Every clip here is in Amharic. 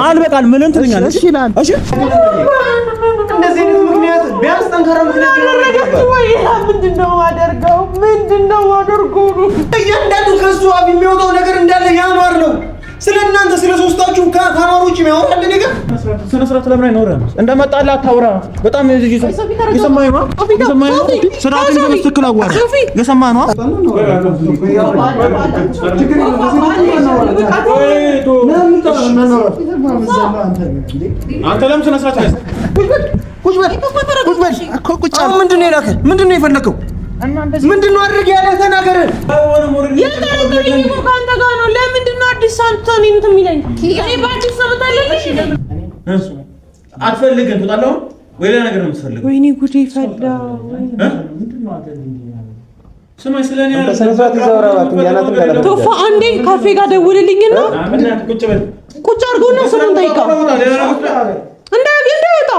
አልበቃል ምን እንትኛለሽ? እሺ እንደዚህ አይነት ምክንያት ቢያንስ ጠንካራ ምክንያት ምንድነው አደርገው እያንዳንዱ ከሱ አፍ የሚወጣው ነገር እንዳለ ያማር ነው። ስለናንተ ስለሶስታችሁ ካማሮች የሚያወራል ነገር ስነ ስርዓት ለምን አይኖርም? እንደመጣላ አታውራ። በጣም ይሰማኝ ነው ስርዓትን በትክክል አዋራ የሰማህ ነው። አንተ ለምን ስነ ስርዓት አይደል? ቁጭ በል ምንድነው የላከህ? ምንድነው የፈለከው? ምንድነው አድርግ ያለህ? ተናገር። የታረቀኝ ካንተ ጋር ነው። ለምንድነው አዲስ ሳንቶኒ እንትን የሚለኝ? እኔ በአዲስ ሰምታ አለልሽ አትፈልግም? ትወጣለህ ወይ ሌላ ነገር ነው የምትፈልገው? ወይኔ ጉዴ ፈላ። ስማይ ስለኔ ያለ ሰነሳት ይዘውራባት እንያናት እንዳለ ቶፋ አንዴ ካፌ ጋር ደውልልኝና ቁጭ በል ቁጭ አድርጎና ስሙን ጠይቀው እንዳይወጣ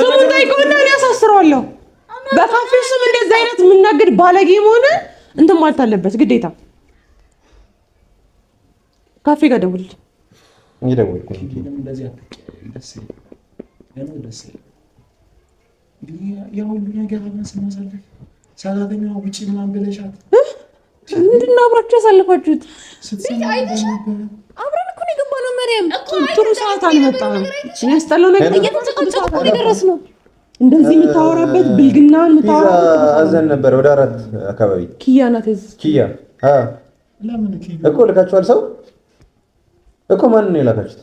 ስሙን ጠይቀውና እኔ አሳስረዋለሁ። በካፌ ስም እንደዚህ አይነት የምናገድ ባለጌ መሆን እንትን ማለት አለበት ግዴታ። ካፌ ጋር ደውልልኝ። ይደውልኩ እንደዚህ ደስ ያው ሁሉ ነገር አናስማሳለፍ ሰራተኛው ውጪ ምናምን ብለሻት ምንድን ነው አብራችሁ ያሳለፋችሁት? አብረን እኮ ነው የገባነው። መሪያም ጥሩ ሰዓት አልመጣም። ያስጠላው ነገር እየተጨቃጨቁ ነው የደረስነው። እንደዚህ የምታወራበት ብልግናን የምታወራበት አዘን ነበር። ወደ 4 አካባቢ ኪያ ናት። ኪያ ለምን ኪያ እኮ ልካችኋል? ሰው እኮ ማን ነው የላካችሁት?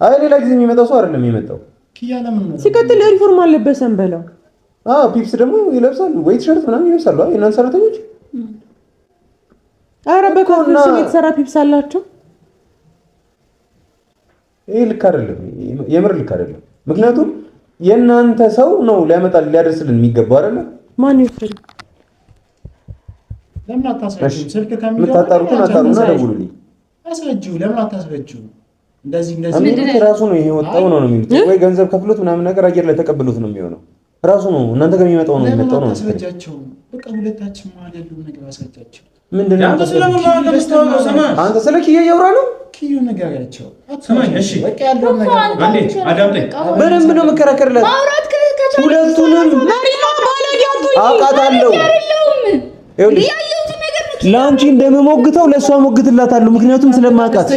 አይ ሌላ ጊዜ የሚመጣው ሰው አይደለም የመጣው። ኪያ ለምን ነው ሲቀጥል ሪፎርም አለበሰን በለው። ፒፕስ ደግሞ ይለብሳሉ ወይ ቲሸርት ምናምን ይለብሳሉ። አይ እናንተ ሰራተኞች ኧረ በኮርስ የተሰራ ፒፕስ አላቸው። ይሄ ልክ አይደለም፣ የምር ልክ አይደለም። ምክንያቱም የእናንተ ሰው ነው ሊያደርስልን የሚገባው አይደለ? ማን ይፈል ለምን አታስረጂው? ስልክ ከምታጣሩትን አጣሩና ደውሉልኝ። አስረጂው ለምን አታስረጂው? እንደዚህ ራሱ ነው ይሄ ወጣው ነው የሚሉት። ወይ ገንዘብ ከፍሎት ምናምን ነገር አየር ላይ ተቀብሎት ነው የሚሆነው። ራሱ ነው እናንተ ጋር የሚመጣው ነው የሚመጣው ነው። አስረጃቸው በቃ ሁለታችን ማለት ያለው ነገር አስረጃቸው። ምንድነው አንተ ስለምን ማለት ነው? ሰማ አንተ ስለ ኪያ እያወራ ነው። ኪዩ ነገራቸው ሰማኝ። እሺ በቃ ያለው ነገር አንዴ አዳምጠኝ። በደንብ ነው መከራከርለት። ማውራት ከቻለ ሁለቱንም ማሪማ ባላጊያቱ አውቃታለሁ። ይኸውልሽ ላንቺ እንደምሞግተው ለሷ ሞግትላታለሁ። ምክንያቱም ስለማውቃት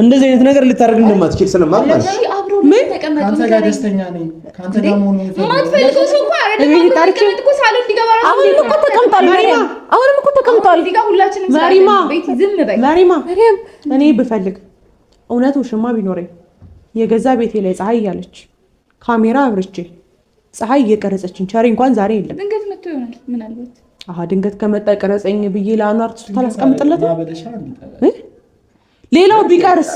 እንደዚህ አይነት ነገር ልታደርግ እንደማትችል ስለማውቅ ማለት ነው። ምን ካንተ ጋር ደስተኛ ነኝ። ካንተ ጋር መሆን ማትፈልገው ሰው እኮ አይደለም። እኮ ሳሎን እንዲገባ ራሱ አሁንም እኮ ተቀምጧል። አሁንም እኮ ተቀምጧል። እዚህ ጋር ሁላችንም ማሪማ ቤት ዝም በይ። ማሪማ እኔ ብፈልግ እውነት ውሽማ ቢኖረኝ የገዛ ቤቴ ላይ ፀሐይ እያለች ካሜራ አብርቼ ፀሐይ እየቀረጸችን ቸሪ እንኳን ዛሬ የለም። ድንገት መጥቶ ይሆናል ምናልባት። ድንገት ከመጣ ቀረጸኝ ብዬ ለአኗር ታላስቀምጥለት ሌላው ቢቀርስ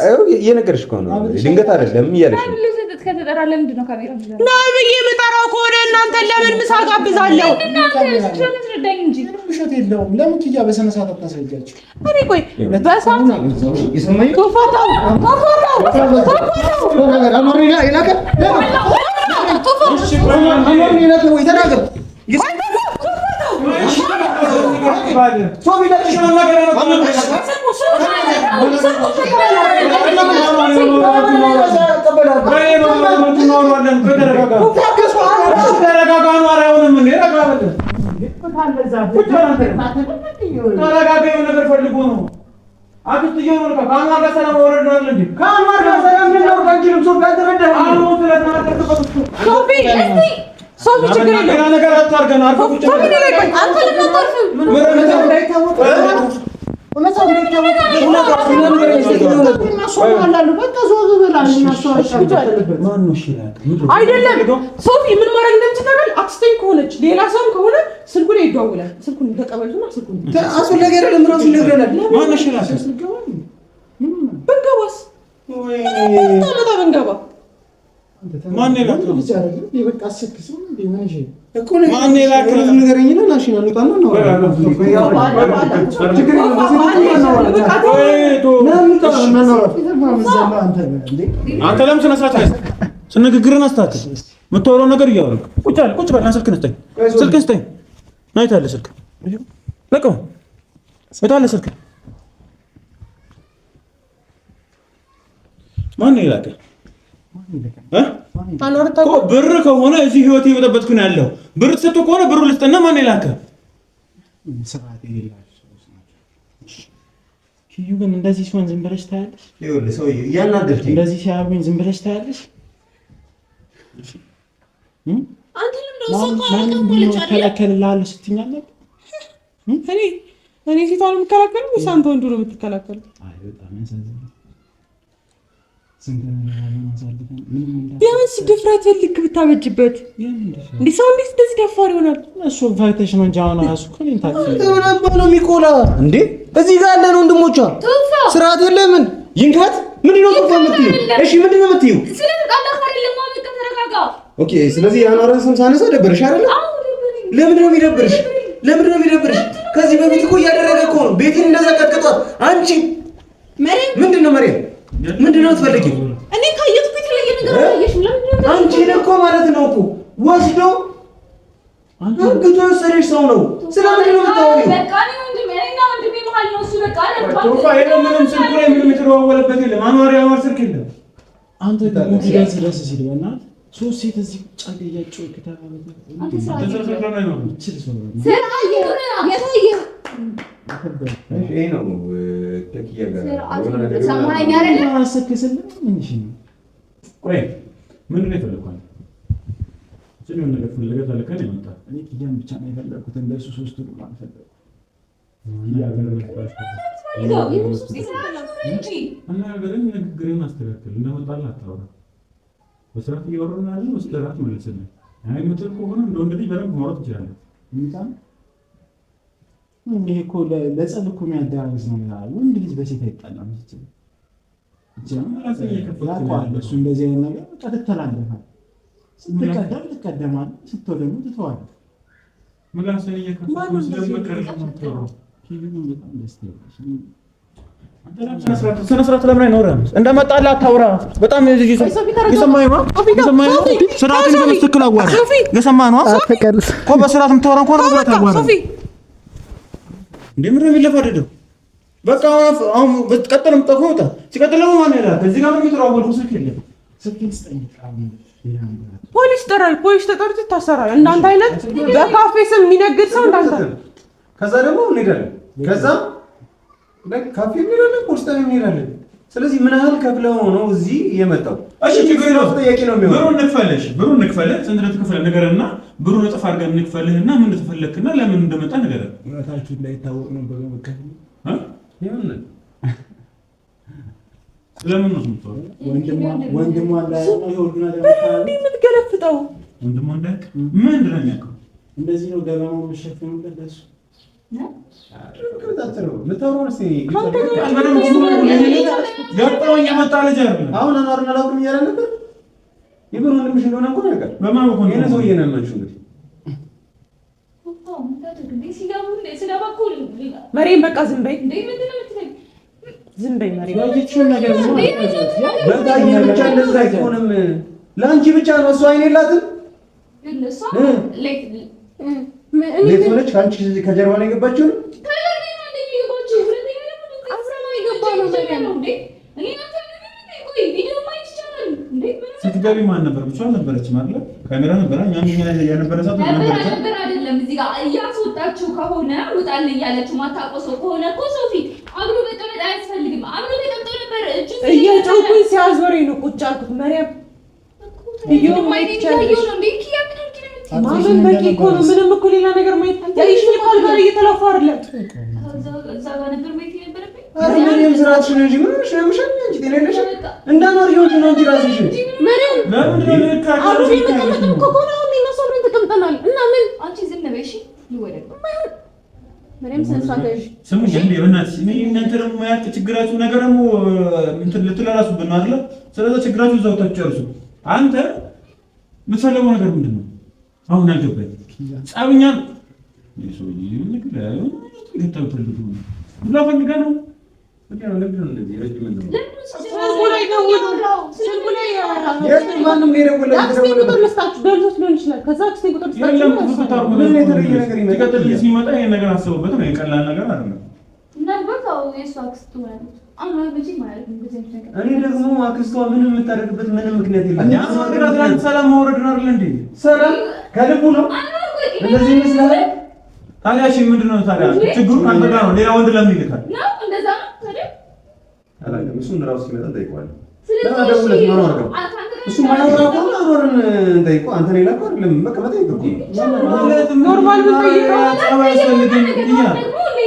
የነገርሽ እኮ ነው። ድንገት አይደለም እያለሽ ነው። ከተጠራ ለምንድን ነው ካሜራ ነው ብዬ የምጠራው ከሆነ እናንተ ለምን ምሳ ጋብዛለሁ? እናንተ እንጂ ምሽት የለውም። ለምን ኪያ በሰነ ሰዓት አታስረጃችሁ? እኔ ቆይ በሰዓት ይሰማኝ ኮፋታው አማርኛ ይላከ አማርኛ ይላከ ወይ ተናገር ሶፊ ችግር የለም ነገር አታርገን አርፈ ቁጭ አይደለም ሶፊ ምን ማድረግ እንደምትችል አክስተኝ ከሆነች ሌላ ሰው ከሆነ ስልኩ ላይ ይደዋውላል። ስልኩን ተቀበሉና ስልኩን አስፈላጊ አይደለም ራሱ ይነግረናል። ማን ነው ሽላስ ብንገባስ ወይ ታመጣ ብንገባ ማን የላከው ልጅ አይደለም ይበቃ አስከስም እንዴ ምን እሺ እኮ ነው ማን የላከው ነገርኝና ናሽናል ወጣና ነው አንተ ለምን ስነስርዓት ስንግግርን አስተካክል የምታወራው ነገር እያወራህ ቁጭ በል ስልክህን ስጠኝ ናይት አለ ስልክ ለቀው ወጣለ ስልክ ማን የላከው ብር ከሆነ እዚህ ህይወት እየበጠበጥኩ ነው ያለው። ብር ትሰጡ ከሆነ ብሩ ልስጥና ማን የላከ? ኪዩ ግን እንደዚህ ሲሆን ዝም ብለሽ ታያለሽ? ይኸውልህ ሰውዬው እያናደድክ እንደዚህ ሲያዩኝ ዝም ብለሽ ታያለሽ? አንተ ለምን ነው ተከለከልልሃለሁ ስትይኝ አለ? እኔ ሴቷን የምከላከለው ወይስ አንተ ወንዱ ነው የምትከላከለው? አይ በጣም ያሳዝናል። ቢያንስ ድፍረትን ልክ ብታበጅበት እንዲህ ሰው እንዴት እንደዚህ ደፋር ይሆናል? እሱ ፈርተሽ ነው እንጂ አሁን እራሱ እኮ እኔን ታውቂኝ ነው የሚቆላ እንዴ? እዚህ ጋር ያለን ወንድሞቿ ስርዓት የለምን ይንካት። ምንድን ነው ጥፋ የምትይው? እሺ ምንድን ነው የምትይው? ስለተጣላህ አይደለም ማለት ተረጋጋ። ኦኬ ስለዚህ የአኗርን ስም ሳነሳ ደበረሽ አይደለ? ለምንድን ነው የሚደብርሽ? ለምንድን ነው የሚደብርሽ? ከዚህ በፊት እኮ እያደረገ እኮ ነው ቤቴን እንደዛ ቀጥቅጧት። አንቺ መሬም ምንድን ነው መሬም ምንድን ነው የምትፈልጊው? እኔ ካየሁት እኮ የተለየ ነገር አላየሽም። ለምን አንቺ እኮ ማለት ነው እኮ ወስዶ አንግቶ የወሰደሽ ሰው ነው። ስለምንድን ነው የምታወሪው? በቃ እኔ ወንድሜ መሀል ነው እሱ። በቃ ቶፋ የለም ምንም ስልኩ ላይ ምንም የተደዋወለበት የለም። አኗር ስልክ የለም። አንተ ደግሞ ቢያንስ ደስ ሲል በእናትህ ሶስት ሴት እዚህ ቁጭ አድርገህ እያጨወክ ተባለ። ይሄ ነው ተኪያ ጋር ምንድን ነው የፈለግኩት? ስለምን ነገር ፈለገ ታለከኝ መጣ። እኔ ኪያን ብቻ ነው የፈለግኩት። እንደሱ ሶስቱ ነው አልፈለኩም። ንግግርን አስተካክል። እንደመጣልህ አታውራ። በስርዓት እያወራን ያለን በስርዓት መልስልኝ። አይ ምትል ከሆነ እንደ ወንድ ልጅ በደንብ ማውራት ትችላለህ። ይሄ እኮ ለጸብ እኮ የሚያደራርስ ነው። ወንድ ልጅ በሴት አይጣላም። እሱ እንደዚህ አይነት ነገር በቃ ትተላለፋለህ። ስትቀደም ትቀደማለህ፣ ስትተው ደግሞ ትተዋለህ። ምላስን እየከፈቱ ስለምከር ነው። ስነ ስርዓት ለምን አይኖርም? እንደመጣልህ አታውራ። በጣም የሰማኸኝ ነው። ስርዓትን በትክክል አዋራ። የሰማኸኝ ነው እኮ በስርዓት የምታወራ እንኳን በስርዓት አዋራ። እንዴ ምንድን ነው የሚለፋደደው? በቃ አሁን በቀጥል የምጠፋው ወጣ። ሲቀጥል ደግሞ ማን ይላል? ከዚህ ጋር የሚተዋወልኩ ስልክ የለም። ፖሊስ ጠራል። ፖሊስ ተጠርቶ ይታሰራል። እንዳንተ አይነት በካፌ ስም የሚነግድ ሰው እንዳንተ። ከዛ ደግሞ እንሄዳለን። ከዛ ካፌ እንሄዳለን፣ ፖሊስ ጣቢያ እንሄዳለን። ስለዚህ ምን ያህል ከፍለው ነው እዚህ የመጣው? እሺ ችግር ነው። ጥያቄ ነው የሚሆነው። ብሩን እንክፈልህ ስንት እንደተከፈለ ንገረንና ብሩን እጥፍ አድርገን እንክፈልህና ምን እንደተፈለክና ለምን እንደመጣ ንገረን። እውነታችሁ እንዳይታወቅ ነው በመከፈል ለምን ስለምን ነው ወንድሟ ላይ ይወርዱና የምትገለፍጠው ወንድሟ እንዳይቅ ምንድን ነው የሚያውቀው? እንደዚህ ነው ገበናው የሚሸፍነው ለሱ ገባኝ። የመጣ ልጅ አይደለም። አሁን አኗርን አላውቅም እያለ ነበር። የብር ወንድምሽ እንደሆነ እኮ ነው ያውቃል። በማን በኩል የእኔ ሰውዬ ነው ያልናችሁ እንግዲህ መሬም በቃ ዝም በይ። ዝም በይ መሬም። ያየችውን ነገር ብቻ እንደዛ አይሆንም። ለአንቺ ብቻ ነው እሱ አይን የላትም። ሌት ሆነች ከአንቺ ከጀርባ ነው የገባችው ነው ስትገቢ ማን ነበር? ብቻ ነበረች ማለት ካሜራ ነበረ። እኛም ያነበረ ሰዓት ነበር አይደለም። እዚህ ጋር እያስወጣችሁ ከሆነ ውጣል እያለችው ማታውቀው ሰው ከሆነ እኮ ሶፊ አብሮ መቀመጥ አያስፈልግም። አብሮ ተቀምጦ ነበር እጁ እየጮኩኝ ሲያዞረኝ ነው ቁጭ አልኩት። መሪያም ማየት ይቻላል እንዴ? ማመን በቂ እኮ ነው። ምንም እኮ ሌላ ነገር ማየት ያይሽ ቃል ጋር እየተላፋ አይደለም። እዛ ጋር ነበር ማየት የነበረብኝ። ምንም ስራችን እንጂ ምን ሆነሽ ነው? ምሽል እንጂ ጤነለሽ እንዳኖር ይሁን ነው እንጂ ራስሽ ምንም ለምን ነው አብሮ ተቀምጠን ከሆነ አሁን ነው ሰብረን ተቀምጠናል እና ምን አንቺ ዝም በይ እሺ። ይወደድ ምንም ሰንሳተሽ ስሙ እንዴ በእናትሽ እኔ እናንተ ደግሞ ያልተ ችግራችሁ ነገር ደግሞ እንትን ልትላላሱብን ነው አይደል? ስለዚህ ችግራችሁ እዛው ተጨርሱ። አንተ የምትፈልገው ነገር ምንድን ነው? አሁን አልገባኝ። ጸብኛን ሲመጣ ይሄን ነገር አስበውበት ነው። የቀላል ነገር አይደለም። እኔ ደግሞ አክስቷ ምንም የምታደርግበት ምንም ምክንያት የለም። ሰላም ማውረድ ነው አይደል እንዴ? ሰላም ከልቡ ነው እንደዚህ ይመስላል። ታዲያ እሺ ምንድን ነው ታዲያ ችግሩ? ካንተ ጋር ነው። ሌላ ወንድ ለምን ይልካል? እሱን እራሱ ሲመጣ እንጠይቀዋለን። እሱ ማናወራ ከሆነ አብረን እንጠይቀው። አንተ ሌላ እኮ አይደለም በቃ መጠየቅ እኮ ኖርማል ብትጠይቀው አያስፈልግም።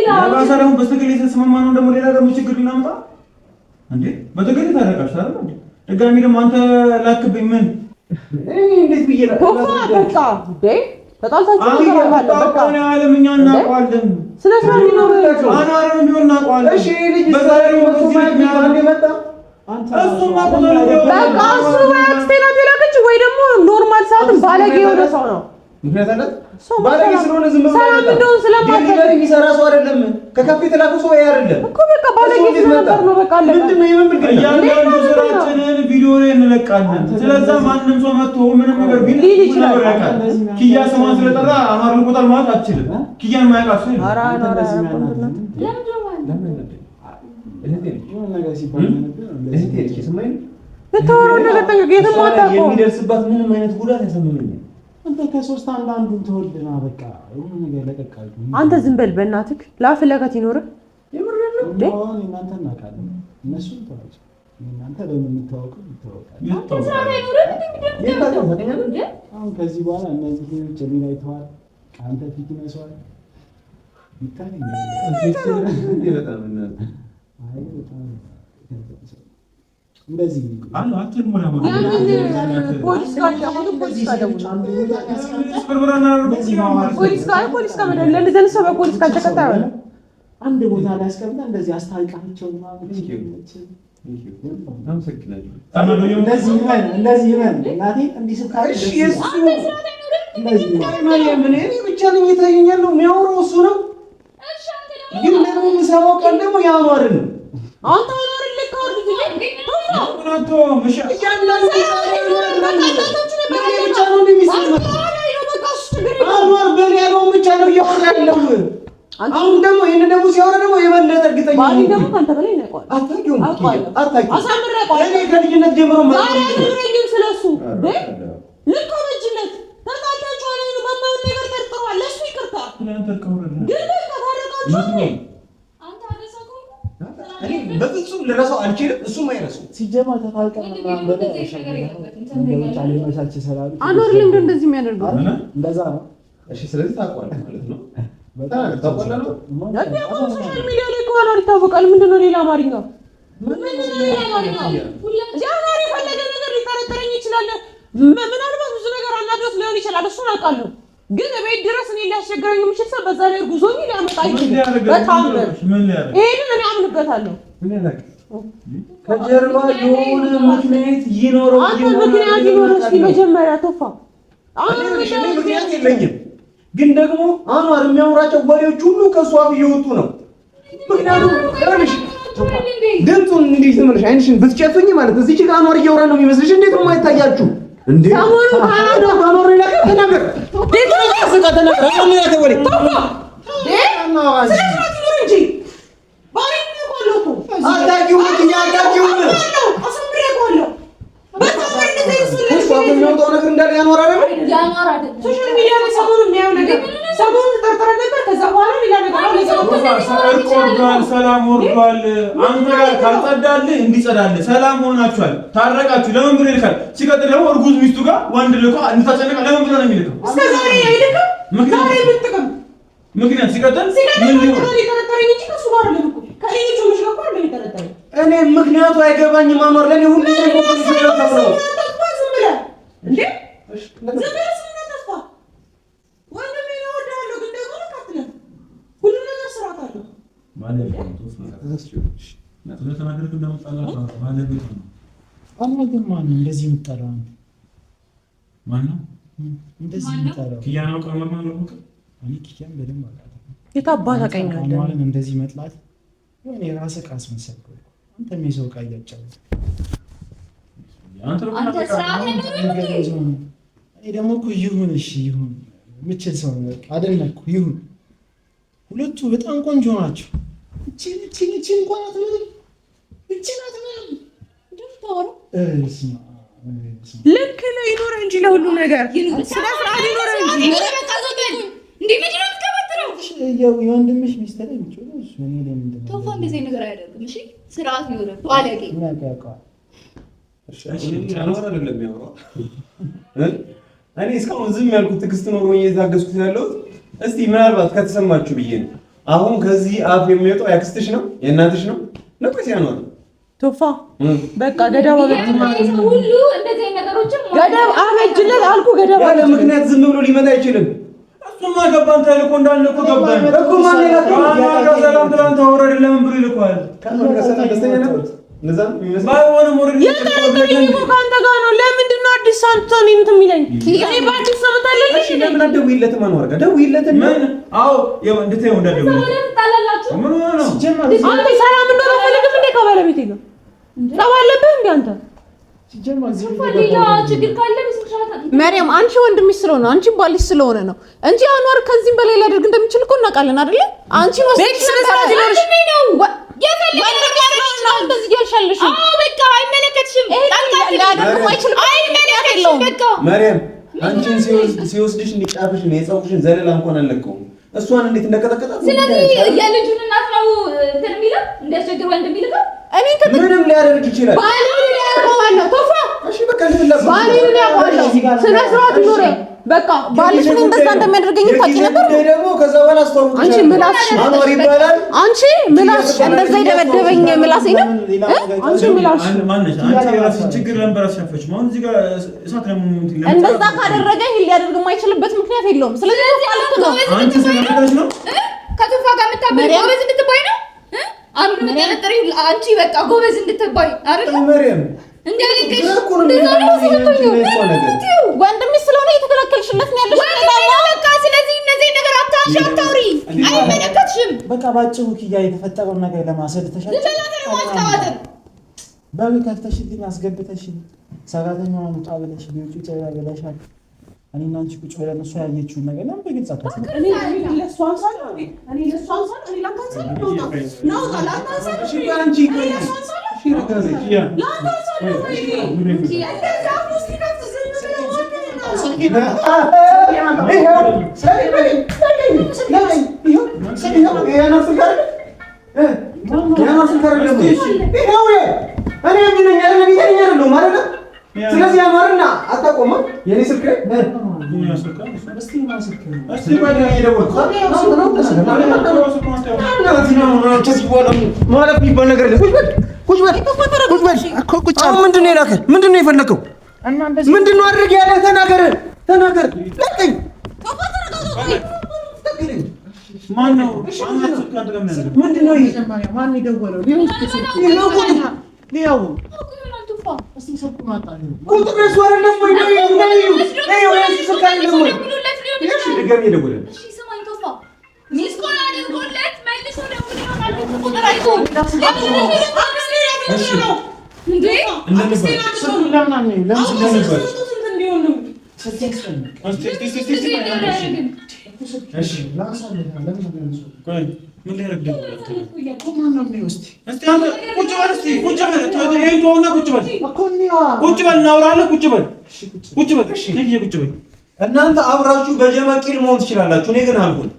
ለባሰረው በስተግል የተስማማ ነው። ደግሞ ሌላ ደግሞ ችግር ሊናመጣ እንዴ? በተገኘ ታረቃሽ አይደል እንዴ? ድጋሚ ደግሞ አንተ ላክብኝ ምን እንዴት ብዬ በቃ እንዴ ተጣልታችሁ ተባባለ። በቃ እኔ ዓለምኛ እናውቃለን። ስለዚህ ነው አናረም ቢሆን እናውቃለን። እሺ ልጅ በዛሬው መጣ አንተ እሱማ በቃ እሱ አክስቴ ናት የላከችው ወይ ደግሞ ኖርማል ሰዓትን ባለጌ የሆነ ሰው ነው። ምክንያት አለ ባለጌ ስለሆነ ዝም ብሎ ሰላም እንደው ስለማታውቅ የሚሰራ ሰው አይደለም። ከከፍ የተላከ ሰው አይደለም እኮ በቃ ባለጌ ስለነበር ነው። በቃ አለ ምንድነው የምንብል እያንዳንዱ ስራችንን ቪዲዮ ላይ እንለቃለን። ስለዚህ ማንም ሰው መጥቶ ምንም ነገር ቢል ይችላል። ኪያ ስሟን ስለጠራ አማር ልቆጣል ማለት አትችልም። ኪያን ማያውቃት ነው። ኧረ የሚደርስባት ምንም አይነት ጉዳት ያሰምመኛል። አንተ ከሶስት አንዱን ተወልድና በቃ የሆነ ነገር ለቀቃል። አንተ ዝም በል በእናትህ ላፍ ለከት ይኖርህ። የምርነው እናንተ እናውቃለን እነሱን ተዋቸው። እናንተ በምንታወቁ ይታወቃል። አሁን ከዚህ በኋላ እነዚህ ልጆች ሌላ ይተዋል። አንተ ፊት ይመስዋል እንደዚህ አሉ አትል ሞላ ፖሊስ ጋር ለምን ሰው በፖሊስ ካልተቀጣ አንድ ቦታ ላይ አስቀምጣ እንደዚህ አስታርቃቸው ማለት እንደዚህ ይበል እናቴ እንዲህ ስታርቅ እሺ እሱ እንደዚህ ምን ብቻ ነው የታየኛለው። የሚያወራው እሱ ነው። ግን ደግሞ የምሰማው ቀን ደግሞ ያኗር ነው። አንተ አኗር ልካው አሁን ደግሞ ይሄን ደግሞ ሲያወራ ደግሞ የበለጠ እርግጠኛ ባሊ ደግሞ ካንተ በላይ ነው ያውቃል። አታውቂውም። አሳምረህ ያውቃል። እኔ ከልጅነት ጀምሮ አላደረኝም ስለሱ ልክ አበጅለት ተጣጣችሁ አለ ነው በማውን ነገር ተርጥሯል። ለሱ ይቅርታ ግን ታረቃችሁ አንተ አደሰኩ እኔ በፍጹም ልረሳው አልችልም። እሱም አይረሳው ሲጀማ ተፋልቀን ምናምን በለሽ እንደውጫሌ መሳች ሰላም አኖር ልምድ እንደዚህ የሚያደርገው እንደዛ ነው። እሺ ስለዚህ ታውቀዋለህ ማለት ነው። በጣም ታውቀዋለህ ነው። ሶሻል ሚዲያ ላይ ከሆነ ይታወቃል። ምንድነው ሌላ አማርኛ ምንድነው ሌላ አማርኛ ዛሬ ፈለገ ነገር ሊጠረጠረኝ ይችላል። ምናልባት ብዙ ነገር አናዶት ሊሆን ይችላል። እሱን አውቃለሁ። ግን ቤት ድረስ እኔ ሊያስቸግረኝ የሚችል ሰው በዛ ላይ ጉዞኝ ሊያመጣ ይችላል። በጣም ይሄንን እኔ አምንበታለሁ። ከጀርባ የሆነ ምክንያት ይኖረው ምክንያት ይኖረው እስኪ መጀመሪያ ተፋ እኔ ምክንያት የለኝም። ግን ደግሞ አኗር የሚያወራቸው ወሬዎች ሁሉ ከሷ እየወጡ ነው። ምክንያቱም እርምሽ ድምፁን እንዴት ትመለሽ? አይንሽን ብትጨፍኝ ማለት እዚህ ጋር አኗር እያወራ ነው የሚመስልሽ? እንዴት ነው የማይታያችሁ እንዴ? ሰሞኑን ካናዳ አኗር ላይ ተናገር ሰላም ወርዷል። አንተ ጋር ካልጸዳልህ እንዲጸዳልህ ሰላም ሆናችኋል፣ ታረቃችሁ። ለምን ብሎ ይልካል? ሲቀጥል ደግሞ እርጉዝ ሚስቱ ጋር ወንድ ልኮ እንድታጨነቃ ለምን ብሎ ነው የሚልከው? እስከዛሬ አይልክም። ዛሬ ብትቀም ምክንያት ሲቀጥል ምን ሊሆን ተረጠረኝ እንጂ ከሱ ጋር ለምን ከሌሎቹ ልጅ ጋር ቆር ለምን ተረጠረኝ? እኔ ምክንያቱ አይገባኝም። አኗር ለኔ ሁሉ ነገር ነው እንዴ ዘመርስ ምን ተስፋ ወንድሜ ነው ወዳለው ግን ደግሞ ለካትለ ሁሉ ነገር ስራት አለው ማለት ነው። አኗር ግን ማን እንደዚህ የምጠራው ማነው እንደዚህ የሚጠራው? ኪያ ነው ቀመር ማለት ነው። እኔ ኪያን በደንብ አውቃለሁ። የታባህ ታውቀኛለህ? ማለት እንደዚህ መጥላት የሆነ የራስህ ቃስ መሰልከው። አንተም የሰው ዕቃ እያጫወትክ አንተ ስርዓት ያለው እኔ ደግሞ እኮ ይሁን እሺ ይሁን ምችል ሰው ነው በቃ አደነኩ። ይሁን ሁለቱ በጣም ቆንጆ ናቸው። እቺ እንኳን አትበልም። እቺ ናት ማለት ደፍታው ልክ ነው። ይኖር እንጂ ለሁሉ ነገር ስለ ስርዓት ይኖር እንጂ እንዴ ምንድነው የምትከበትረው? የወንድምሽ ሚስት ላይ ብቻ ነው እሱ። እኔ ለምን ተውፋ እንደዚህ ነገር አይደለም። እሺ ስርዓት ይኖር ባለጌ እኔ እስካሁን ዝም ያልኩት ትዕግስት ኖሮኝ እየታገስኩት ያለሁት እስቲ ምናልባት ከተሰማችሁ ብዬ ነው። አሁን ከዚህ አፍ የሚወጣው ያክስትሽ ነው የእናትሽ ነው ለቆይ ሲያኖር ቶፋ በቃ ገደብ አበጅለት ሁሉ እንደዚህ ነገሮችን ገደብ አበጅለት አልኩ። ገደብ ያለ ምክንያት ዝም ብሎ ሊመጣ አይችልም። እሱማ ገባን ተልኮ እንዳለ እኮ ገባን እኮ ማን ይላል ሰላም ትላንት አወረደ ለምን ብሎ ይልኳል። ከሰላም ደስተኛ ነው እንደዛ የሚመስል ባይሆንም ወረደ የጠረጠኝ እኮ ከአንተ ጋር ነው። ለምንድን ነው አዲስ ሳንቶኒ እንትን የሚለኝ? እኔ በአዲስ ሰምታለሽ። እሺ ለምን አትደውይለትም? አንዋር ጋር ደውይለትም። ምን አዎ እንድትይው እንዳትደውይለት ታላላችሁ ምን ሆነ ነው አንተ ሰላም እንደሆነ ፈልግም እንዴ ከባለቤቴ ጋር ጸብ አለብህ እንዴ አንተ? ሌላ ችግር ካለ መሪያም አንቺ ወንድምሽ ስለሆነ አንቺ ባልሽ ስለሆነ ነው እንጂ አንዋር ከዚህም በላይ ሊያደርግ እንደሚችል እኮ እናውቃለን አይደለ? አንቺ ወስደሽ ስለሰራት ይኖርሽ ነው የፈለገው እንደዚህ ያልሻለሽ። አዎ በቃ አይመለከትሽም። ሊያደርግ አይችልም። አይመለከትሽም በቃ ማርያም አንቺን ሲወስድሽ እንዲጫፍሽን የጸውሽን ዘለላ እንኳን አለቀው እሷን እንዴት እንደቀጠቀጣት። ስለዚህ የልጁን እናት ነው እንትን የሚለው እንዲያስቸግር ወንድም ይልካል። እኔ ምንም ሊያደርግ ይችላል። ባሌን ያውቀዋለሁ ቶፋ። እሺ በቃ ልትለባ ባሌን ያውቀዋለሁ። ስነ ስርዓት ይኖር በቃ ባልሽ ምን እንደዛ እንደሚያደርገኝ ታውቂ ነበር። ደግሞ ከዛ በኋላ አስተዋውቁ አንቺ ምላስ አንዋር ይባላል። አንቺ ምላስ እንደዛ ይደበደበኝ ምላስ ነው። አንቺ ምላስ ማነሽ አንቺ የራስሽ ችግር ለምበር አስሻፈች ማለት እዚህ ጋር እሳት ለምን እንደዛ ካደረገ ይሄን ሊያደርግ የማይችልበት ምክንያት የለውም። ስለዚህ ማለት ነው አንቺ ስለምትረሽ ነው ከቶፋ ጋር የምታበል ጎበዝ እንድትባይ ነው አሁን ምን ያጠሪ አንቺ በቃ ጎበዝ እንድትባይ አይደል ማርያም እንዲያልከሽ ወንድምሽ ስለሆነ እየተከላከልሽለት ነው ያለሽ። በቃ ስለዚህ እነዚህ ነገር አታንሺ፣ አታውሪ፣ አይመለከትሽም። በቃ ባጭሩ ኪያ የተፈጠረውን ነገር ለማሰድ ማስተዋጠር በቤት ከፍተሽልኝ አስገብተሽኝ ሰራተኛዋ ውጣ ብለሽ ቢውጪ ጨራ ብለሻል። እኔና አንቺ ቁጭ ብለን እሷ ያየችውን ነገር ለምን በግልጽ አታስብ? እኔ ለሷ አንሳለ እኔ ለሷ አንሳለ እኔ ላንሳለ ነው ላንሳለ እሺ አንቺ ስለዚህ ያማርና አታቆማ የኔ ስልክ ምንድን ነው የላከህ? ምንድን ነው የፈለከው? ምንድን ነው አድርግ ያለህ? ተናገር። ለቀኝ። ማነው? ምንድን ነው ይሄ? ማን የደወለው? ቁጥር እሱ አይደለም ወይ? ድጋሚ የደወለልህ ሚስኮል አድርጎለት መልሶ ደውሎ ይሆናል። ቁጥር አይቶ እናንተ አብራችሁ በጀመቂል መሆን ትችላላችሁ። እኔ ግን አልኩኝ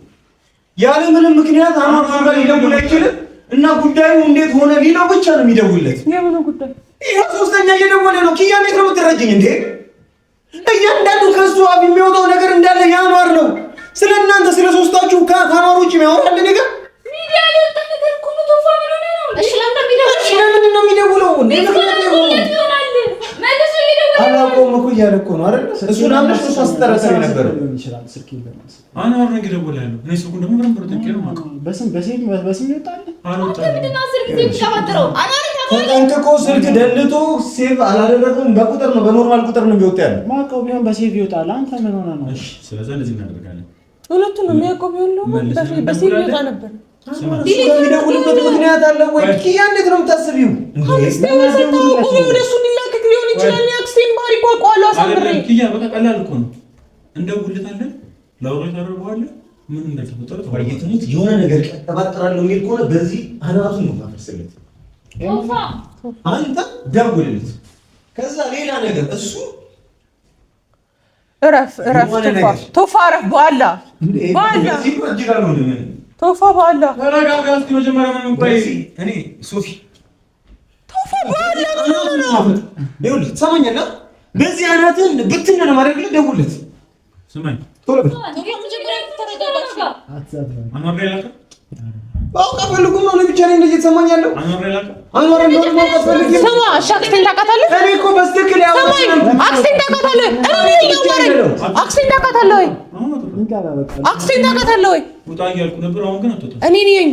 ያለ ምንም ምክንያት አማራ ጋር ሊደውል አይችልም። እና ጉዳዩ እንዴት ሆነ ሊለው ብቻ ነው የሚደውልለት። የምን ጉዳይ? ይሄ ሶስተኛ እየደወለ ነው። ኪያ እንዴት ነው የምትረጅኝ እንዴ? እያንዳንዱ ከሱ አፍ የሚወጣው ነገር እንዳለ ያማር ነው። ስለ እናንተ ስለ ሶስታችሁ ከአማር ውጭ የሚያወራል ነገር ሚዲያ ላይ ተነገር እኮ ነው። ቶፋ ምን ሆነ ነው? እሺ ለምንድን ነው የሚደውለው? አላውቀውም እኮ እያለ እኮ ነው አይደል? እሱን አምነሽ እሷ ስትጠረጠር ነበር። አንዋር ነው እየደወለ ያለው። እኔ ስልኩን ደግሞ በደንብ ተጠቅቄ ነው የማውቀው። በስም ይወጣል። አልወጣም። ምንድን ነው 10 ጊዜ የሚቀባጥረው? አንዋር ተጠንቅቆ ስልክ ደልቶ ሴቭ አላደረገውም። በቁጥር ነው በኖርማል ቁጥር ነው የሚወጣ ያለው። ማውቀው ቢሆን በሴቭ ይወጣል። አንተ ምን ሆነህ ነው? እሺ ስለዚህ እንደዚህ እናደርጋለን። ሁለቱን ነው የሚያውቀው ቢሆን ነው በሴቭ ይወጣ ነበር። የሚደውልበት ምክንያት አለ ወይ? ኪያ እንዴት ነው የምታስቢው? አክስቴን ሰጣው ቆሞ ወደሱ ሊላክት ሊሆን ይችላል። አክስቴን ባህሪ ቋቋሉ አሳምሬ ኪያ በቃ ቀላል እኮ ነው። እንደውልታለን ላውራ ታደርገዋለህ። ምን እንደተፈጠረ ታውቂያለሽ። የሆነ ነገር ቀጠባጥራለሁ የሚል ከሆነ በዚህ አናቱን ነው ማፈሰለት። አንተ ደውልለት። ከዛ ሌላ ነገር እሱ እረፍ ቶፋ እረፍ በኋላ ቶፋ በኋላ ተረጋጋ። እስኪ መጀመሪያ ምን ቆይ እኔ ሶፊ ቶፋ በኋላ ይኸውልህ ትሰማኛለህ? በዚህ አናትን ብትን ነው ማድረግ። ደውልለት። ስማኝ ቶሎ በል አውቃ ፈልጉ ነው ብቻ ነው እንደዚህ ተሰማኛለሁ። አንወር ነው ማቀፈልግ ስማ አክስቴን ታውቃታለህ? እኔ እኮ በስትክክል ያው አክስቴን ታውቃታለህ? አክስቴን ታውቃታለህ ወይ? አክስቴን ታውቃታለህ ወይ? ውጣ እያልኩ ነበር። አሁን ግን አትወጣም። እኔ ነኝ።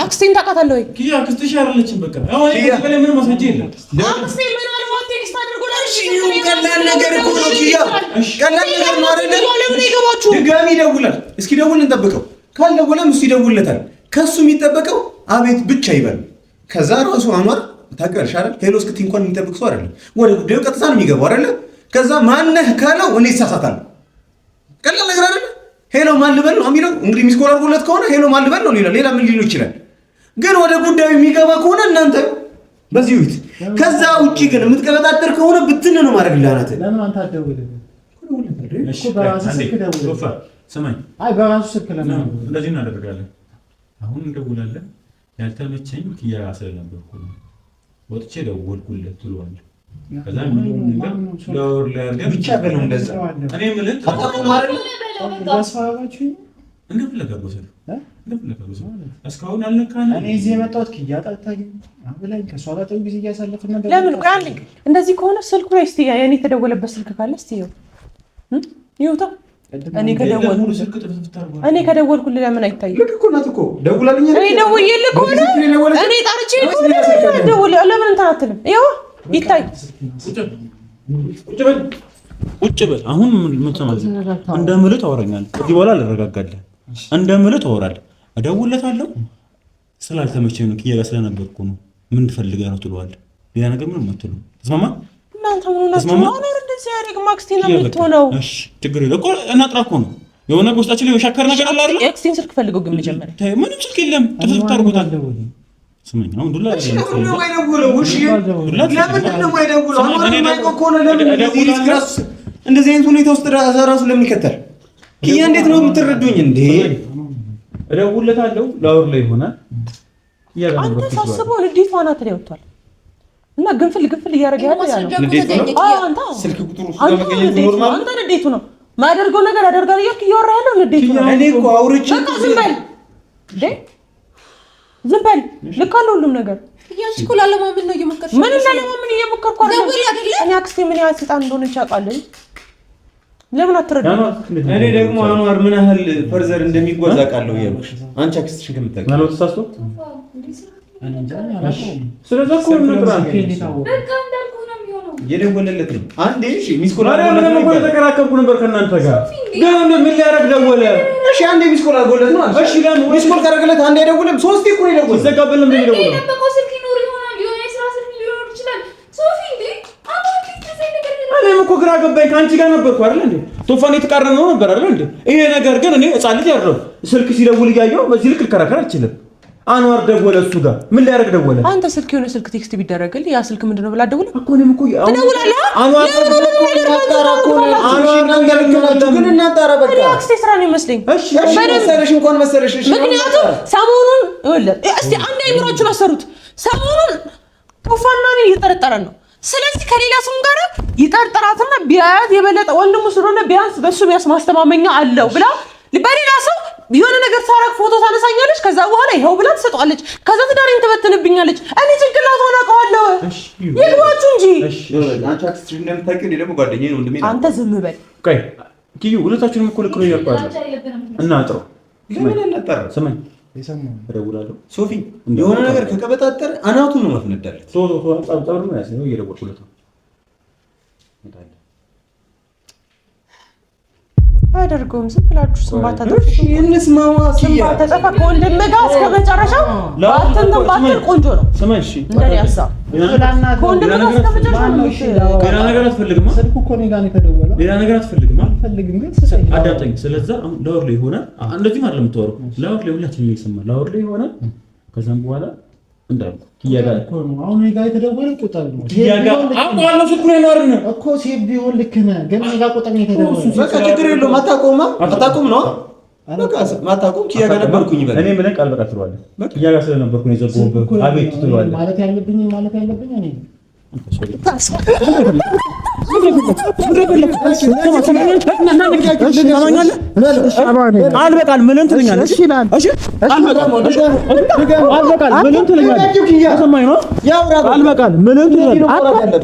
አክስቴን ታውቃታለህ ወይ? ኪያ አክስትሽ አይደለችም። በቃ አሁን በላይ ምንም ማስረጃ የለም። አክስቴ ምን አልባት ቴክስት አድርጎላል። ቀላል ነገር እኮ ነው ኪያ፣ ቀላል ነገር ነው አይደል? ለምን ይገባችሁ? ድጋሚ ይደውላል። እስኪ ደውል እንጠብቀው። ካልደወለም እሱ ይደውልለታል። ከሱ የሚጠበቀው አቤት ብቻ ይበል። ከዛ ራሱ አንዋር ታውቂያለሽ አይደል? ሄሎ እስክቲ እንኳን የሚጠብቅ ሰው አይደለም። ወደ ጉዳዩ ቀጥታ ነው የሚገባው አይደል? ከዛ ማነህ ካለው እኔ ይሳሳታል። ቀላል ነገር አይደል? ሄሎ ማን ልበል ነው የሚለው። እንግዲህ ሚስኮል አድርጎለት ከሆነ ሄሎ ማን ልበል ነው ሌላ ምን ሊሉ ይችላል። ግን ወደ ጉዳዩ የሚገባ ከሆነ እናንተ በዚህ ውይይት፣ ከዛ ውጪ ግን የምትቀበጣጠር ከሆነ ብትን ነው ማድረግ ላናተ። ለምን አንተ አትደውልም? እሺ በራሱ ስልክ ደውል። ስማኝ፣ አይ በራሱ ስልክ ለምን እንደዚህ እናደርጋለን? አሁን እንደውላለን። ያልተመቸኝ ኪያ ስለነበርኩ ነው ወጥቼ ደወልኩለት ትሏል። ከዛ ምን ነገር ለወር ለርገብ ብቻ በለው እንደዛ። እኔ ምልት አጣጣው ማለት ያስፈራራችሁ እንደፈለገው ሰው እስካሁን አልነካን። እኔ እዚህ የመጣሁት ኪያ ጣጣኝ አብላኝ ከሷ ጋር ጥሩ ጊዜ እያሳለፍን ነበር። ለምን ቆይ አለኝ። እንደዚህ ከሆነ ስልኩ ላይ እስቲ የኔ የተደወለበት ስልክ ካለ እስቲ ይውጣ። እኔ ከደወልኩልህ ለምን አይታይም? ልክ እኮ ናት እኮ ደውላልኝ። እኔ ደውዬልህ ከሆነ እኔ ጠርቼ ከሆነ ደውል ለምን እንትን አትልም? ይኸው ይታይ። ቁጭ በል። አሁን ምን ተማዘ እንደምልህ ታወራኛለህ። ከዚህ በኋላ አልረጋጋልህ። እንደምልህ ታወራለህ። እደውልለታለሁ። ስላልተመቸኝ ነው ኪያ ጋር ስለነበርኩ ነው። ምን ትፈልገህ ነው ትለዋለህ። ሌላ ነገር ምንም አትሉም። ተስማማ? እናንተ ምን ሆናችሁ ነው? አሁን እንደዚህ ያደርግ ማክስቲና የምትሆነው? እሺ ችግር የለም እኮ እናጥራ እኮ ነው። የሆነ ውስጣችን ላይ የሻከረ ነገር አለ አይደል? ኤክስቲን ስልክ ፈልገው ግን መጀመሪያ ምንም ስልክ የለም። ተፈታ አድርጎታል። ስማኝ አሁን ዱላ ለምንድን ነው የማይደውለው? እንደዚህ አይነት ሁኔታ ውስጥ ራሱ ለሚከተል ኪያ እንዴት ነው የምትረዱኝ እንዴ? እደውልለታለሁ። ላወር ላይ ይሆናል። አንተ ሳስበው ንዴት ዋናት ላይ ወጥቷል እና ግንፍል እያደረገ ያለ ያ ነው። አንተ ስልክ ቁጥሩ ስለመገኘት ኖርማል። አንተ ንዴቱ ነው ማደርገው ነገር አደርጋለሁ እያልክ እያወራ ያለው ንዴቱ ነው። እኔ እኮ አውርቼ ዝም በል እንዴ! ዝም በል። ልክ አለ ሁሉም ነገር። ያንቺ እኮ ላለማመን ነው እየሞከርሽ። ምን ላለማመን እየሞከርኩ አይደለም። እኔ አክስቴ ምን ያህል ስልጣን እንደሆነች አውቃለሁ። ለምን አትረዳም? እኔ ደግሞ አንዋር ምን ያህል ፈርዘር እንደሚጓዝ አውቃለሁ እያልኩሽ አንቺ አክስትሽን ከምታውቂ ማለት ተሳስቶ ስለዚህ እኮ ነገር አንተ በቃ እንዳልኩህ ነው የሚሆነው። እየደወለለት ነው። አንዴ እሺ ሚስኮል ምንም እኮ የተከራከርኩ ነበር ከእናንተ ጋር ግን ምን ሊያደርግ ደወለ? እሺ አንዴ ሚስኮል አድርጎለት ነው አልሽ። እሺ ለምን ሚስኮል ካደረገለት አንዴ አይደውልም? ሶስቴ እኮ ነው የደወለው። ዘጋበል ምን ይደውል? የደበቀው ስልክ ይኖር ይሆናል። የሆነ የስራ ስልክ ሊኖር ይችላል። ሶፊ እንዴ አሁን ትዘይ ነገር እኔም እኮ ግራ ገባኝ። ከአንቺ ጋር ነበርኩ አይደል እንዴ? ቶፋን የተቃረነ ነው ነበር አይደል እንዴ? ይሄ ነገር ግን እኔ ሕፃን ልጅ አይደለም። ስልክ ሲደውል እያየሁ በዚህ ልክ ልከራከር አልችልም። አንዋር ደወለ። እሱ ጋር ምን ሊያደርግ ደወለ? አንተ ስልክ የሆነ ስልክ ቴክስት ቢደረግልህ ያ ስልክ ምንድነው ብላ ደውለ እኮ እኔም እኮ ትደውላለህ። አንዋር ግን እናጣራ በቃ አክስቴ ስራ ነው ይመስለኝ። እሺ መሰለሽ እንኳን መሰለሽ። እሺ ምክንያቱም ሰሞኑን እስቲ አንድ አይምሮቹን አሰሩት። ሰሞኑን ቶፋና እኔ እየጠረጠረን ነው። ስለዚህ ከሌላ ሰው ጋር ይጠርጠራትና ቢያያት የበለጠ ወንድሙ ስለሆነ ቢያንስ በሱ ቢያንስ ማስተማመኛ አለው ብላ በሌላ ሰው የሆነ ነገር ሳራቅ ፎቶ ታነሳኛለች። ከዛ በኋላ ይሄው ብላ ትሰጧለች። ከዛ ትዳሬን ትበትንብኛለች። እኔ ጭንቅላቷን አውቀዋለሁ። ይግባችሁ እንጂ እሺ አንቺ አክስትሽ እንደምታውቂው እኔ ደግሞ ጓደኛዬ ነው ወንድሜ ነው። አንተ ዝም በል። ቆይ ኪዩ ሁለታችንም እኮ ልክ ነው ያልኳለሁ። እና ጥሩ ለምን እናጣራ? ስማኝ የሰማው እደውላለሁ። ሶፊ የሆነ ነገር ከቀበጣጠረ አናቱን ነው ማስነዳለት። ጸብጸብ ነው ያሰው እየደወልኩለት ነው። አያደርገውም። ዝም ብላችሁ ስም ባታጠፉ እንስማማ። ስም ባታጠፋ ከወንድም ጋር እስከ መጨረሻው ባትንተን ባትል ቆንጆ ነው። ስማኝ እሺ፣ እንደኔ ሀሳብ ከወንድም ጋር እስከ መጨረሻው ሌላ ነገር አትፈልግም። ስልኩ እኮ እኔ ጋር ነው የተደወለው። ሌላ ነገር አትፈልግም። አልፈልግም ግን ስሰኝ አዳምጠኝ። ስለዛ ላወር ላይ ሆነ እንደዚህ ማለት የምትወረው ላወር ላይ ሁላችንም ይሰማል። ላወር ላይ ሆነ ከዛም በኋላ እንዳልኩ ኪያ ጋር እኮ ነው አሁን እኔ ጋር የተደወለው ቁጥር ነው። ኪያ ጋር አውቃለሁ ስልኩ ነው ያወርን እኮ ሴቭ ቢሆን ልክ ነህ፣ ግን እኔ ጋር ቁጥር ነው የተደወለው። በቃ ችግር የለውም። አታቆም ነው በቃ ማታቆም። ኪያ ጋር ነበርኩኝ ይበል። እኔ ምን ቃል በቃ ትለዋለህ። ኪያ ጋር ስለነበርኩ ነው የዘጋሁበት። አቤት ትለዋለህ። ማለት ያለብኝ እኔ አልበቃል ምንም ትለኛለህ። እሺ አልበቃል ምንም ትለኛለህ። የሰማኸኝ ነው። አልበቃል ምንም ትለኛለህ።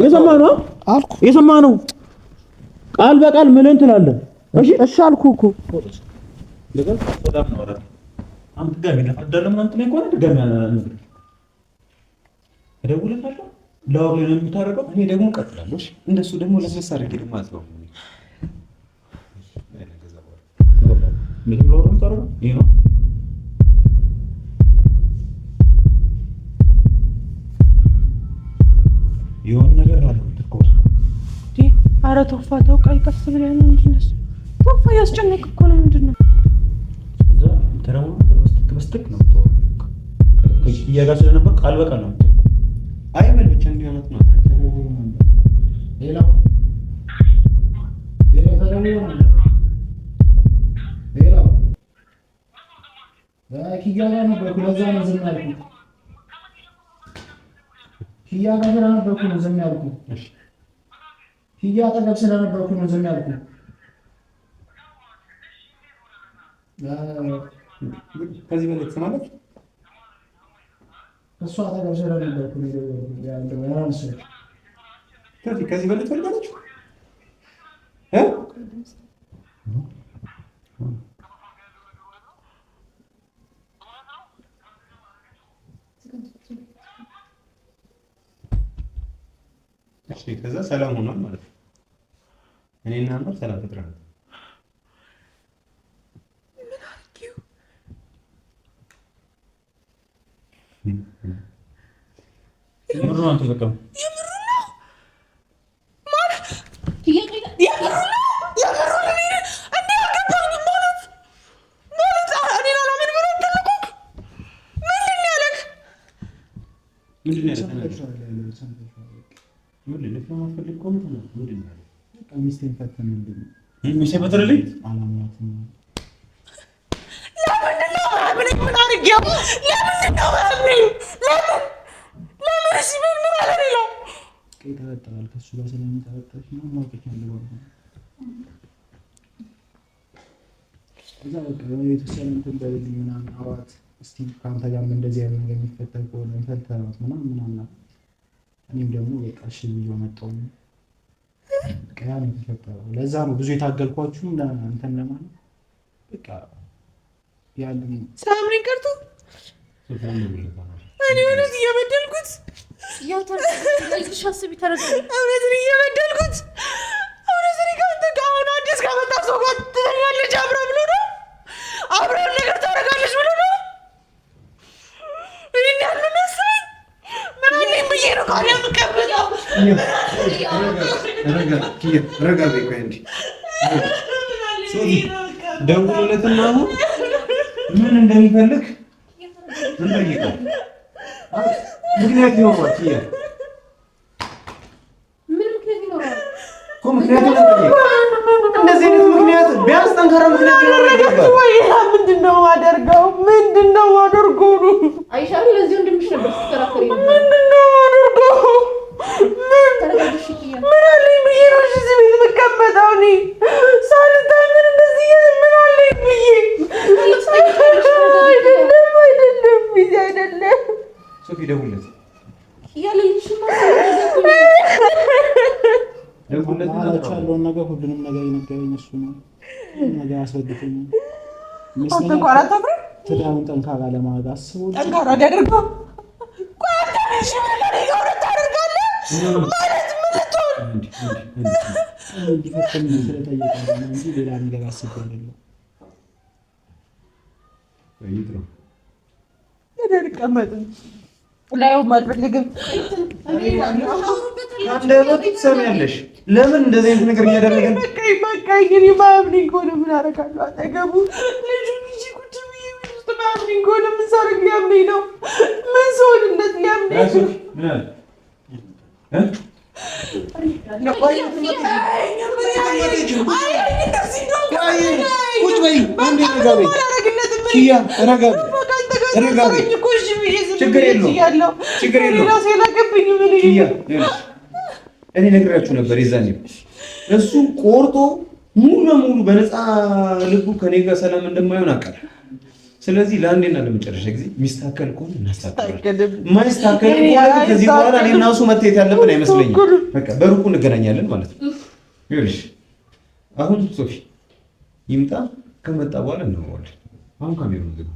የሰማኸኝ ነው አልኩ። የሰማኸኝ ነው። ቃል በቃል ምንም ትላለህ። እሺ አልኩህ እኮ ለምን ሰላም ነው አይደል? አንተ ጋር ለፈደለ ምናምን ትለኝ ከሆነ ድጋሚ እደውልልሃለሁ። ላወር ላይ ነው የምታደርገው። እኔ ደግሞ እቀጥላለሁ። እሺ እንደሱ ደግሞ ለስለስ አድርጌ ደግሞ አትለው ምንም ላወር ነው የምታደርገው። ይሄ ነው የሆነ ነገር አለ ትኮር ዲ ኧረ ቶፋ ተው፣ ቀይ ቀስ ብለህ ነው እንጂ እንደሱ ቶፋ ያስጨነቅ እኮ ነው። ምንድን ነው እዛ ተራው በስተክ ነው ተው ከኪያ ጋር ስለነበር ቃል በቃል ነው አይበል ብቻ እንዲያመጥ ነው። ሌላው ኪያ ጋር ነበርኩ፣ ለዛ ነው ዝም ያልኩት። ኪያ ጋር ስለነበርኩ ነው ዝም ያልኩት። ኪያ አጠገብ ስለነበርኩ ነው ዝም ያልኩት። ከዚህ በላይ ትሰማለች። እሷ አጠገብ ስለነበርኩ ነው ያለው ያንሰው። ከዚህ በላይ ትፈልጋለች እሺ ከዛ ሰላም ሆኗል ማለት ነው። እኔና አንተ ሰላም ፈጥረናል። የምር ነው አንተ በቃ የምር ነው ማለት የምር ነው እንዴ አልገባኝም። ማለት እኔ ነው ለምን ብሎ ተለቆክ ምንድን ነው ያለክ? ምንድን ነው ያለክ? ሚስቴን ፈተን ምንድን ነው ሚስቴ ፈተንልኝ አላማት ነው። ለምንድን ነው አብረን ምን አድርጌው? ለምንድን ነው አብረን ለምን እሺ ምን አለ ነው ይተረጣል ከሱ ጋር ስለሚተረጣሽ ነው ማውቀት ያለው እዛ በቃ የተሰለ እንትን በልልኝ ምናምን አዋት እስቲ ካንተ ጋር እንደዚህ አይነት ነገር የሚፈጠር ከሆነ እንፈልተራት ምናምን እኔም ደግሞ በቃ እሺ ብዬ መጣሁ። ቀያን የተፈጠረው ለዛ ነው ብዙ የታገልኳችሁ እንትን ለማለት በቃ ያለን ሳምሪን ቀርቶ እኔ እውነት እየበደልኩት ያው ታልሽ አስቢ ተረጋጋ። እውነትን እየበደልኩት እውነትን ከአንተ ጋር አሁን አዲስ ከመጣ ሰው ጋር ትተኛለች አብረን ብሎ ነው አብረን ነገር ታደርጋለች ብሎ ነው። ይህን ያለ መሰለኝ ምን አለኝ ብዬ ነው ካለ የምቀበለው። ረጋ በይ ቆይ እንጂ ደውሎለትና አሁን ምን እንደሚፈልግ እንጠይቀው። ምክንያት ይኖራል ኪያ ምን ምክንያት ይኖራል እኮ ምክንያት ይኖራል። እንደዚህ አይነት ምክንያት ቢያንስ ጠንካራ ምክንያት ይኖራል ይገባል። ምንድነው አደርገው አይሻል ለዚህ ወንድምሽ ነበር ስትከራከሪ ነበር። ምንድነው አደርገው ተረጋግሽ ኪያ ምን አለኝ ብዬ ነው እዚህ ቤት የምቀመጠው? እኔ ሳልታመን እንደዚህ ምን አለኝ ብዬ አይደለም ቢዚ አይደለም ሶፊ ደውልለት ያለልሽ ደውልለት ያለውን ነገር ሁሉንም ነገር የነገረኝ እሱ ነው። ነገር አስረድቶኝ አንተ እንኳን አታፍርም? ትዳሩን ጠንካራ ለማድረግ አስቦ ጠንካራ ያደርገው። ቆይ አንተ ነሽ ምን ይገውረ ታደርጋለህ ማለት ምን ልትሆን እንዲፈተን ስለጠየቀ ነው እንጂ ሌላ ነገር አስቤ አይደለም። አይጥሩ ተደርቀመጥ ላይው ማድረግም አንተ ወጥ ትሰሚያለሽ። ለምን እንደዚህ አይነት ነገር እያደረገን በቃ እንግዲህ ማምንኝ ከሆነ ምን አደርጋለሁ? አጠገቡ ልጁን ይዤ ቁጭ ብዬ ቤት ውስጥ ማምንኝ ከሆነ ምን ሳደርግ ሊያምነኝ ነው? ምን ሰውነት ሊያምነኝ ነው? ቁጭ በይ አንዴ ረጋቤ ኪያ ረጋቤ ረጋቤ ችግር የለውም ችግር የለውም ኪያ እኔ ነግራችሁ ነበር የዛኔ እሱ ቆርጦ ሙሉ ለሙሉ በነፃ ልቡ ከኔ ጋር ሰላም እንደማይሆን አውቃለሁ። ስለዚህ ለአንዴና ለመጨረሻ ጊዜ ሚስተካከል ከሆነ እናስተካክላለን። ማይስተካከል ከሆነ ከዚህ በኋላ እኔ እና እሱ መተያየት ያለብን አይመስለኝም። በቃ በሩቁ እንገናኛለን ማለት ነው። ይኸውልሽ አሁን ሶፊ ይምጣ፣ ከመጣ በኋላ እናወራለን። አሁን ካሜራውን ዝጋ።